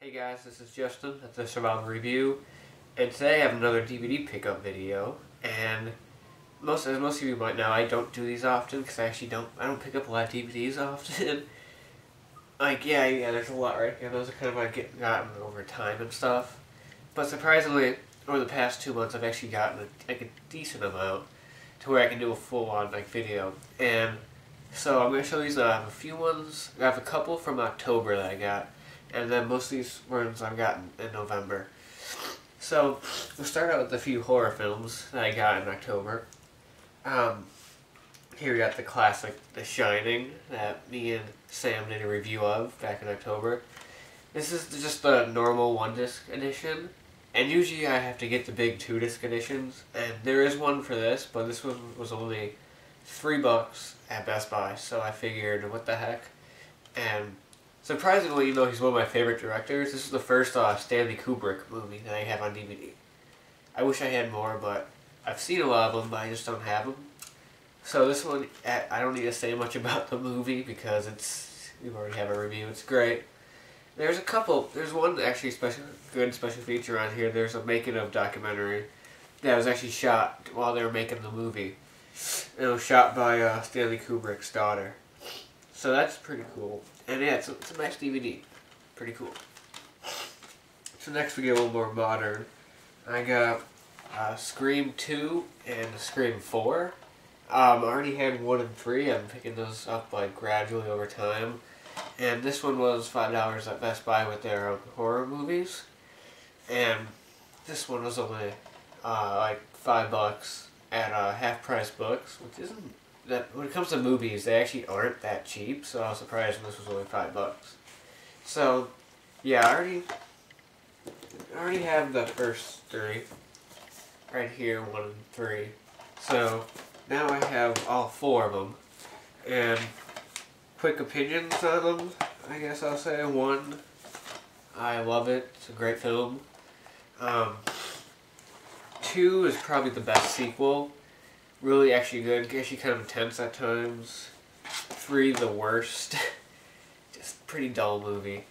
Hey guys, this is Justin at the Survival Review, and today I have another DVD pickup video. And as most of you might know, I don't do these often because I don't pick up a lot of DVDs often. There's a lot right here. Those are kind of gotten over time and stuff. But surprisingly, over the past 2 months, I've actually gotten a decent amount to where I can do a full-on video. And so I'm going to show these. I have a few ones. I have a couple from October that I got. And then most of these ones I've gotten in November. So, we'll start out with a few horror films that I got in October. Here we got the classic The Shining that me and Sam did a review of back in October. This is just the normal 1-disc edition. And usually I have to get the big 2-disc editions. And there is one for this, but this one was only $3 at Best Buy. So I figured, what the heck. And surprisingly, even though he's one of my favorite directors, this is the first Stanley Kubrick movie that I have on DVD. I wish I had more, but I've seen a lot of them, but I just don't have them. So this one, I don't need to say much about the movie because we already have a review. It's great. There's one actually good special feature on here. There's a making of documentary that was actually shot while they were making the movie. It was shot by Stanley Kubrick's daughter. So that's pretty cool. And yeah, it's a nice DVD. Pretty cool. So next we get a little more modern. I got Scream 2 and Scream 4. I already had 1 and 3. I'm picking those up gradually over time. And this one was $5 at Best Buy with their horror movies. And this one was only $5 at Half Price Books, which isn't that, when it comes to movies, they actually aren't that cheap, so I was surprised when this was only $5. So, yeah, I already have the first 3 right here, 1 and 3. So, now I have all 4 of them. And quick opinions on them, I guess I'll say. 1, I love it. It's a great film. 2 is probably the best sequel. Really actually good, actually kind of intense at times. 3, the worst. Just pretty dull movie.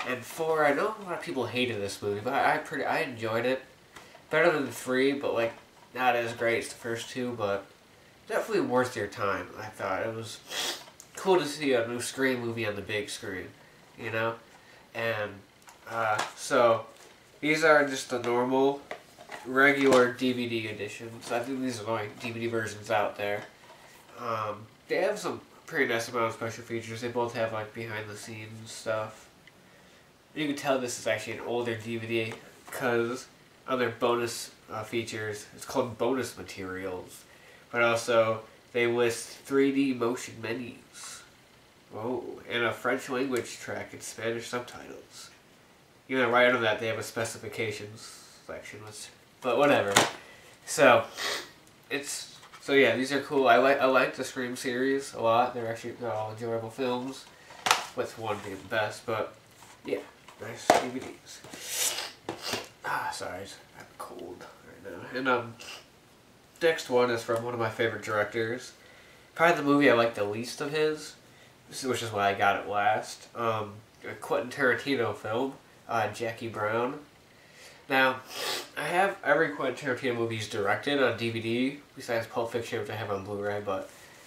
And 4, I know a lot of people hated this movie, but I enjoyed it. Better than 3, but not as great as the first 2, but definitely worth your time, I thought. It was cool to see a new Scream movie on the big screen, you know? And, so, these are just the normal regular DVD editions. I think these are the only DVD versions out there. They have some pretty nice amount of special features. They both have behind the scenes stuff. You can tell this is actually an older DVD because on their bonus features, it's called bonus materials. But also they list 3D motion menus. Whoa, and a French language track and Spanish subtitles. Right under that they have a specifications section, but whatever. So yeah, these are cool. I like the Scream series a lot. They're all enjoyable films, with 1 being the best. But yeah, nice DVDs. Sorry, I'm cold right now. And next one is from one of my favorite directors. Probably the movie I like the least of his, which is why I got it last. A Quentin Tarantino film, Jackie Brown. Now, I have every Quentin Tarantino movie he's directed on DVD, besides Pulp Fiction, which I have on Blu-ray,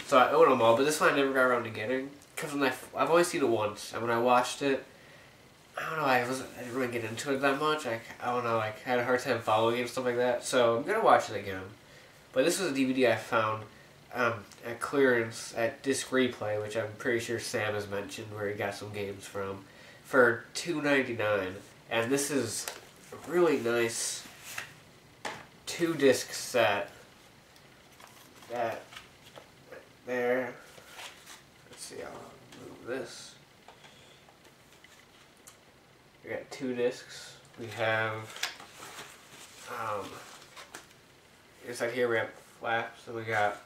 so I own them all, but this one I never got around to getting, because I've only seen it once, and when I watched it, I don't know, I didn't really get into it that much. I don't know, I had a hard time following it and stuff like that, so I'm going to watch it again. But this was a DVD I found at clearance at Disc Replay, which I'm pretty sure Sam has mentioned, where he got some games from, for $2.99, and this is a really nice 2-disc set. That there. Let's see, I'll move this. We got 2 discs. We have inside here we have flaps, and we got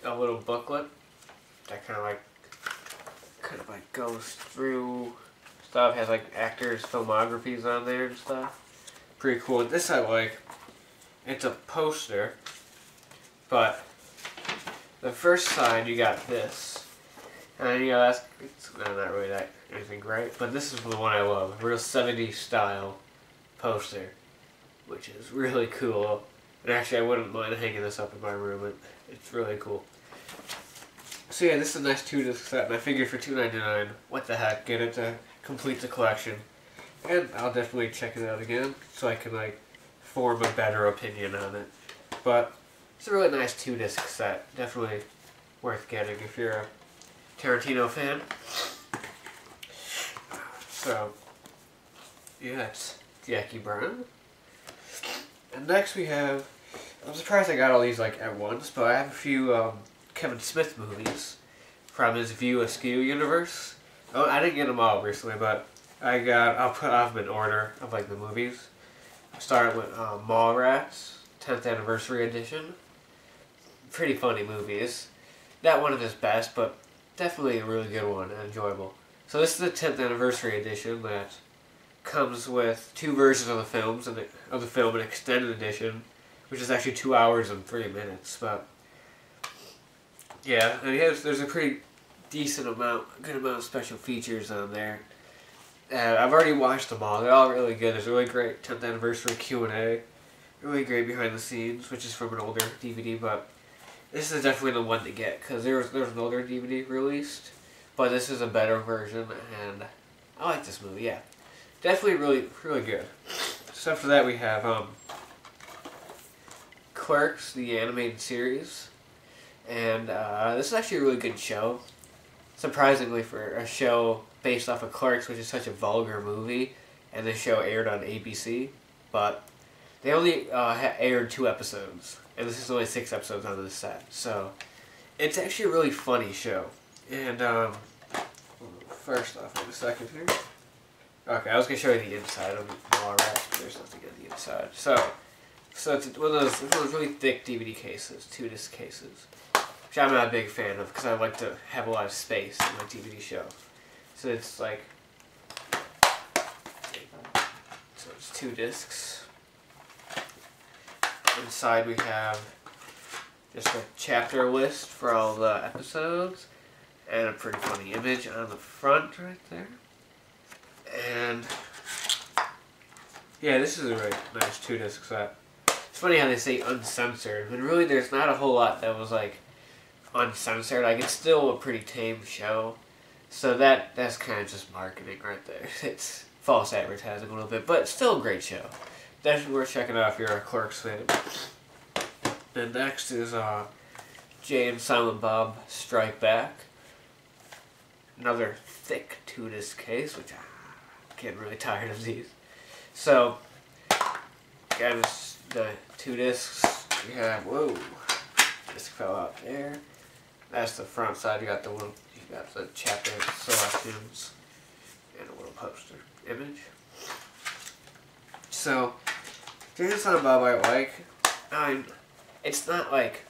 a little booklet that kind of goes through stuff. Has actors' filmographies on there and stuff. Pretty cool. This I like. It's a poster, but the first side you got this, And you know, it's not really that anything great, but this is the one I love. A real 70s style poster, which is really cool. And actually, I wouldn't mind hanging this up in my room. It's really cool. So yeah, this is a nice 2-disc set, and I figured for $2.99, what the heck, get it to complete the collection. And I'll definitely check it out again, so I can like form a better opinion on it. But it's a really nice 2-disc set. Definitely worth getting if you're a Tarantino fan. So yeah, it's Jackie Brown. And next we have, I'm surprised I got all these like at once, but I have a few Kevin Smith movies from his View Askew universe. Oh, I didn't get them all recently, but I'll put them in order of like the movies. I started with Mallrats, 10th Anniversary Edition. Pretty funny movies. Not one of his best, but definitely a really good one and enjoyable. So this is the 10th Anniversary Edition that comes with 2 versions of the films and an extended edition, which is actually 2 hours and 3 minutes. But yeah, and there's a pretty good amount of special features on there. I've already watched them all. They're all really good. There's a really great 10th Anniversary Q&A. Really great behind the scenes, which is from an older DVD, but this is definitely the one to get, because there was an older DVD released, but this is a better version, and I like this movie, yeah. Definitely really good. So after that we have Clerks, the animated series, and this is actually a really good show. Surprisingly, for a show based off of Clerks, which is such a vulgar movie, and this show aired on ABC, but they only aired 2 episodes, and this is only 6 episodes on this set, so it's actually a really funny show. And first off, wait a second here. Okay, I was gonna show you the inside of Mallrats, but there's nothing on the inside. So it's one of those really thick DVD cases, 2-disc cases, which I'm not a big fan of because I like to have a lot of space in my DVD show. So it's like, so it's 2 discs. Inside we have just a chapter list for all the episodes, and a pretty funny image on the front right there. And yeah, this is a really nice 2-disc set. It's funny how they say uncensored, but really there's not a whole lot that was like uncensored. Like, it's still a pretty tame show. So that's kind of just marketing right there. It's false advertising a little bit, but still a great show. Definitely worth checking out if you're a Clerks fan. Then next is Jay and Silent Bob Strike Back. Another thick 2-disc case, which I'm getting really tired of these. So, again, the 2 discs. We have, whoa, disc fell out there. That's the front side. You got the chapter selections and a little poster image. So, Jay and Silent Bob I like. It's not like,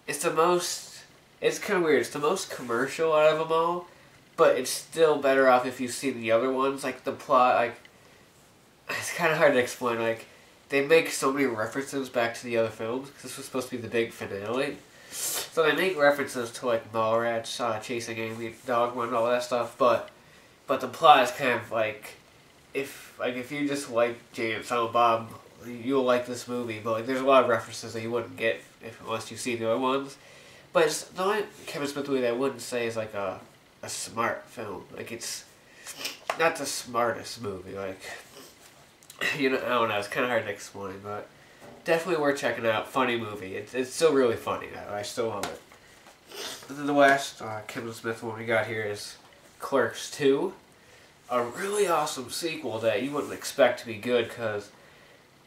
it's kind of weird. It's the most commercial out of them all, but it's still better off if you've seen the other ones. Like, the plot, like, it's kind of hard to explain. Like, they make so many references back to the other films, because this was supposed to be the big finale. So they make references to, like, Mallrats, Chasing Amy, Dogma, and all that stuff, but the plot is kind of like, if you just like Jay and Silent Bob, you'll like this movie, but like, there's a lot of references that you wouldn't get unless you see the other ones. But it's the only Kevin Smith movie that I wouldn't say is like a smart film. Like, it's not the smartest movie. Like, you know, I don't know. It's kind of hard to explain, but definitely worth checking out. Funny movie. It's still really funny. I still love it. And then the last Kevin Smith one we got here is Clerks 2. A really awesome sequel that you wouldn't expect to be good, because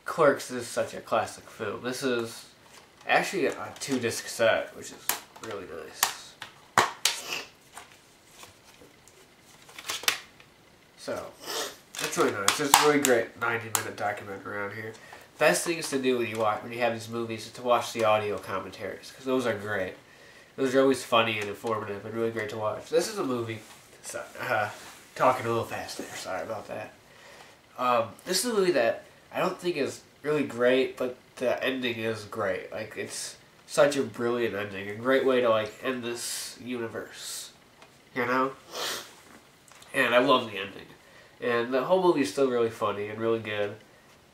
Clerks is such a classic film. This is actually a 2-disc set, which is really nice. So, it's really nice. It's a really great 90-minute documentary around here. Best things to do when you have these movies is to watch the audio commentaries, because those are great. Those are always funny and informative and really great to watch. This is a movie. So, talking a little fast there. Sorry about that. This is a movie that I don't think is really great, but the ending is great. Like, it's such a brilliant ending. A great way to, like, end this universe. you know? And I love the ending. And the whole movie is still really funny and really good.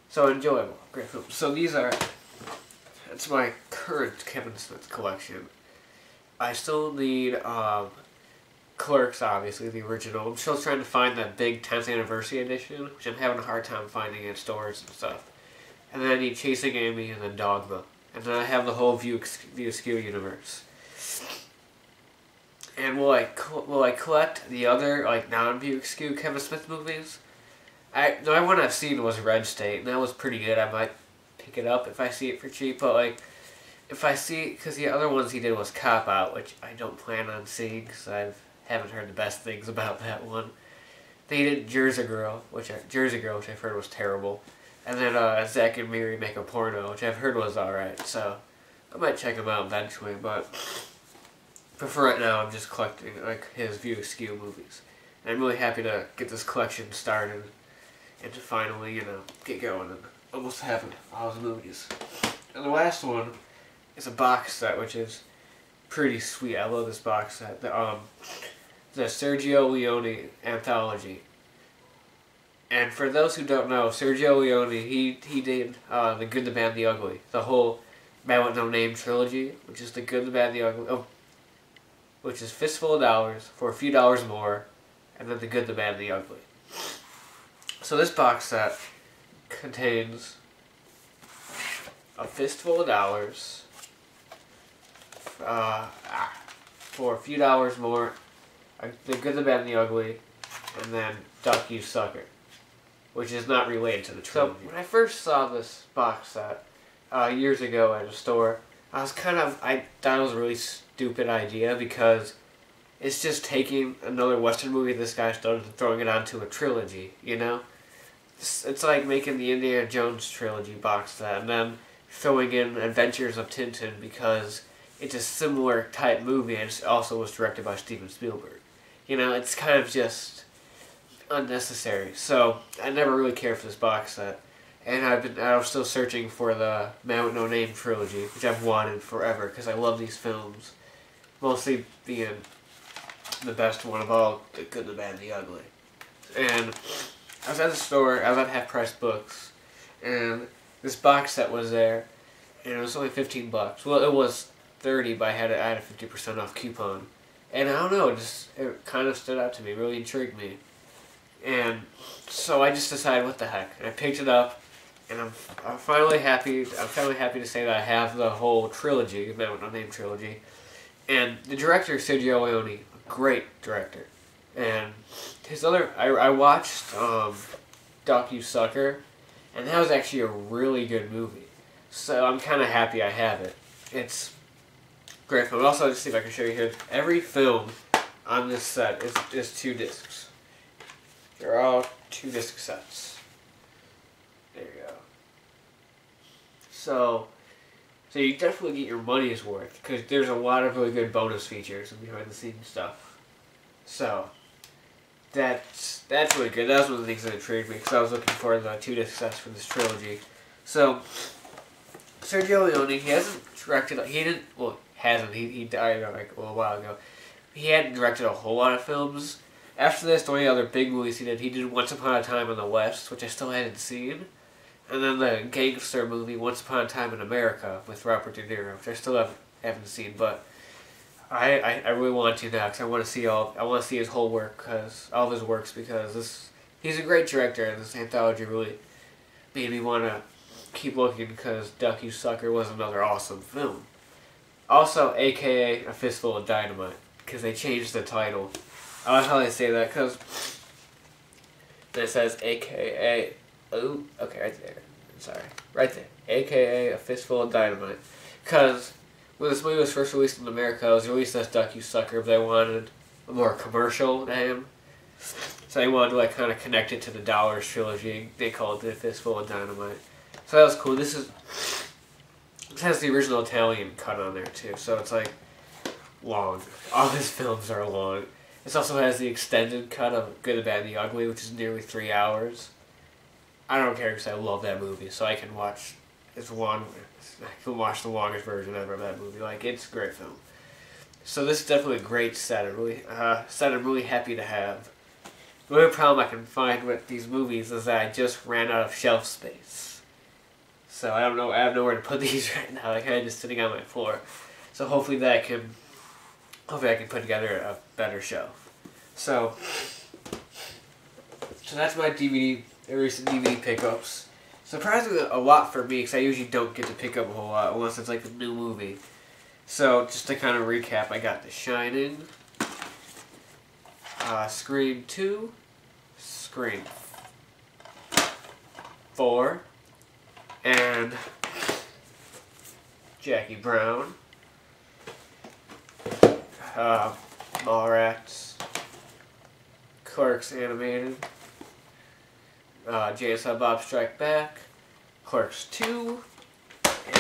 So enjoyable. Great film. So that's my current Kevin Smith collection. I still need Clerks, obviously, the original. I'm still trying to find that big 10th anniversary edition, which I'm having a hard time finding in stores and stuff. And then I need Chasing Amy and then Dogma. And then I have the whole View Askew universe. And will I collect the other, like, non-View Askew Kevin Smith movies? The only one I've seen was Red State, and that was pretty good. I might pick it up if I see it for cheap, but, like, if I see, because the other ones he did was Cop Out, which I don't plan on seeing, because I haven't heard the best things about that one. They did Jersey Girl, which I've heard was terrible. And then Zack and Miri Make a Porno, which I've heard was alright, so I might check them out eventually, but for right now I'm just collecting, like, his View Askew movies. And I'm really happy to get this collection started and to finally, you know, get going and almost have all his movies. And the last one is a box set, which is pretty sweet. I love this box set. The Sergio Leone anthology. And for those who don't know, Sergio Leone, he did The Good, the Bad, the Ugly. The whole Man with No Name trilogy, which is The Good, the Bad, the Ugly. Which is Fistful of Dollars for a few dollars more, and then The Good, the Bad, the Ugly. So this box set contains a fistful of dollars for a few dollars more, The Good, the Bad, and the Ugly, and then Duck You Sucker, which is not related to the trilogy. So when I first saw this box set years ago at a store, I thought it was a really stupid idea because it's just taking another Western movie this guy's done and throwing it onto a trilogy, you know? It's like making the Indiana Jones trilogy box set and then throwing in Adventures of Tintin because it's a similar type movie and it also was directed by Steven Spielberg. You know, it's kind of just unnecessary. So I never really cared for this box set. And I was still searching for the Man with No Name trilogy, which I've wanted forever because I love these films. Mostly being the best one of all, The Good, the Bad, and the Ugly. And I was at the store, I was at Half Price Books, and this box set was there, and it was only $15. Well, it was $30, but I had a 50% off coupon. And I don't know, it kind of stood out to me, really intrigued me. And so I just decided, what the heck? And I picked it up, and I'm finally happy to say that I have the whole trilogy, the Man with No Name trilogy. And the director, Sergio Leone, a great director. And his other, I watched Duck You Sucker, and that was actually a really good movie. So I'm kind of happy I have it. It's great film. Also, let's see if I can show you here. Every film on this set is 2 discs. They're all 2 disc sets. There you go. So you definitely get your money's worth because there's a lot of really good bonus features and behind the scenes stuff. So that's really good. That was one of the things that intrigued me because I was looking for the 2 disc sets for this trilogy. So Sergio Leone, he hasn't directed. He died like a little while ago. He hadn't directed a whole lot of films. After this, the only other big movies he did Once Upon a Time in the West, which I still hadn't seen. And then the gangster movie Once Upon a Time in America with Robert De Niro, which I still haven't seen, but I really want to now because I want to see his whole work, all of his works, because he's a great director, and this anthology really made me want to keep looking because Duck You Sucker was another awesome film. Also, AKA A Fistful of Dynamite, because they changed the title. I like how they say that because it says AKA. Oh, okay, right there. Sorry, right there. AKA A Fistful of Dynamite. Because when this movie was first released in America, it was released as Duck You Sucker, but they wanted a more commercial name. So they wanted to like kind of connect it to the Dollars trilogy. They called it A Fistful of Dynamite. So that was cool. This has the original Italian cut on there too, so it's like long. All his films are long. This also has the extended cut of Good, the Bad, and the Ugly, which is nearly 3 hours. I don't care because I love that movie, so I can watch the longest version ever of that movie. Like, it's a great film. So this is definitely a great set. I'm really happy to have. The only problem I can find with these movies is that I just ran out of shelf space. So I don't know. I have nowhere to put these right now. They're kind of just sitting on my floor. So hopefully I can put together a better shelf. So that's my recent DVD pickups. Surprisingly, a lot for me because I usually don't get to pick up a whole lot unless it's like a new movie. So just to kind of recap, I got The Shining, Scream 2, Scream 4, and Jackie Brown, Mallrats, Clerks Animated, J.S. Bob Strike Back, Clerks 2,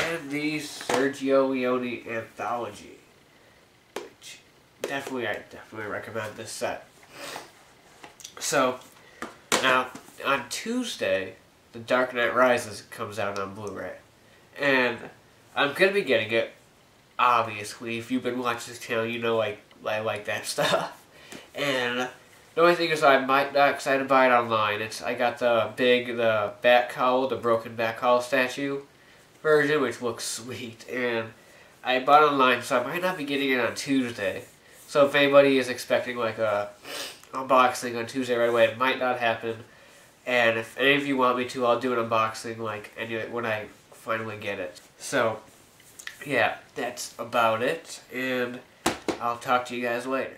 and the Sergio Leone anthology, which I definitely recommend this set. So now on Tuesday, The Dark Knight Rises comes out on Blu-ray, and I'm gonna be getting it. Obviously, if you've been watching this channel, you know I like that stuff. And the only thing is I might not decide to buy it online. I got the bat cowl, the broken bat cowl statue version, which looks sweet, and I bought it online, so I might not be getting it on Tuesday. So if anybody is expecting like a unboxing on Tuesday right away, it might not happen. And if any of you want me to, I'll do an unboxing when I finally get it. So yeah, that's about it, and I'll talk to you guys later.